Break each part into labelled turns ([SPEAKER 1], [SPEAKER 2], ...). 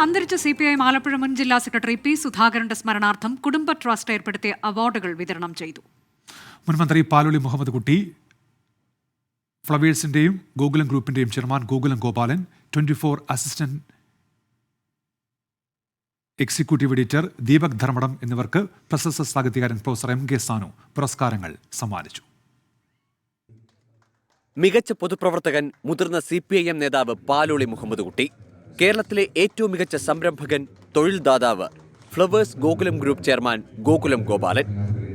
[SPEAKER 1] അന്തരിച്ച CPIM ആലപ്പുഴ മുൻ ജില്ലാ സെക്രട്ടറി പി സുധാകരന്റെ സ്മരണാർത്ഥം കുടുംബ ട്രസ്റ്റ് ഏർപ്പെടുത്തിയ അവാർഡുകൾ വിതരണം ചെയ്തു.
[SPEAKER 2] മുൻമന്ത്രി പാലോളി മുഹമ്മദ് കുട്ടി, ഫ്ലവേഴ്സിന്റെയും ഗോകുലം ഗ്രൂപ്പിന്റെയും chairman Gokulam Gopalan, 24 assistant executive editor Deepak Dharmadam എന്നിവർക്ക് പ്രശസ്ത സാഹിത്യകാരൻ പ്രൊഫസർ MK സാനു പുരസ്കാരങ്ങൾ സമ്മാനിച്ചു.
[SPEAKER 3] മികച്ച പൊതുപ്രവർത്തകൻ മുതിർന്ന CPIM നേതാവ് പാലോളി മുഹമ്മദ് കുട്ടി, കേരളത്തിലെ ഏറ്റവും മികച്ച സംരംഭകൻ തൊഴിൽദാതാവ് Flowers Gokulam group chairman Gokulam Gopalan,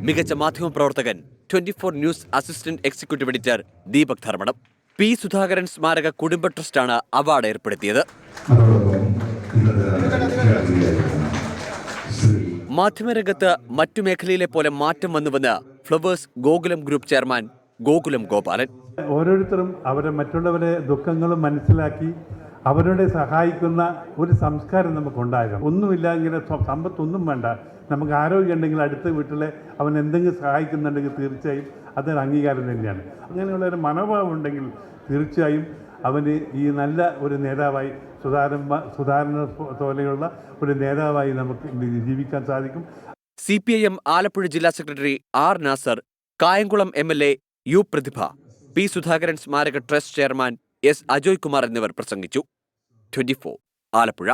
[SPEAKER 3] മികച്ച മാധ്യമപ്രവർത്തകൻ 24 news assistant executive editor Deepak Dharmadam. P Sudhakaran സ്മാരക കുടുംബ ട്രസ്റ്റാണ് അവാർഡ് ഏർപ്പെടുത്തിയത്. മാധ്യമരംഗത്ത് മറ്റു മേഖലയിലെ പോലെ മാറ്റം വന്നുവെന്ന് flowers Gokulam group chairman Gokulam Gopalan.
[SPEAKER 4] ഓരോരുത്തരും മറ്റുള്ളവരെ ദുഃഖങ്ങളും മനസ്സിലാക്കി അവരുടെ സഹായിക്കുന്ന ഒരു സംസ്കാരം നമുക്കുണ്ടാകണം. ഒന്നുമില്ലെങ്കിൽ സമ്പത്തൊന്നും വേണ്ട, നമുക്ക് ആരോഗ്യം ഉണ്ടെങ്കിൽ അടുത്ത വീട്ടിലെ അവൻ എന്തെങ്കിലും സഹായിക്കുന്നുണ്ടെങ്കിൽ തീർച്ചയായും അതൊരു അംഗീകാരം തന്നെയാണ്. അങ്ങനെയുള്ള ഒരു മനോഭാവം ഉണ്ടെങ്കിൽ തീർച്ചയായും അവന് ഈ നല്ല ഒരു നേതാവായി സുധാരണ പോലെയുള്ള ഒരു നേതാവായി നമുക്ക് ജീവിക്കാൻ സാധിക്കും.
[SPEAKER 3] CPIM ആലപ്പുഴ ജില്ലാ secretary R Nasar, Kayamkulam MLA U Prathibha, P Sudhakaran സ്മാരക trust chairman S Ajoy Kumar എന്നിവർ പ്രസംഗിച്ചു. 24 ആലപ്പുഴ.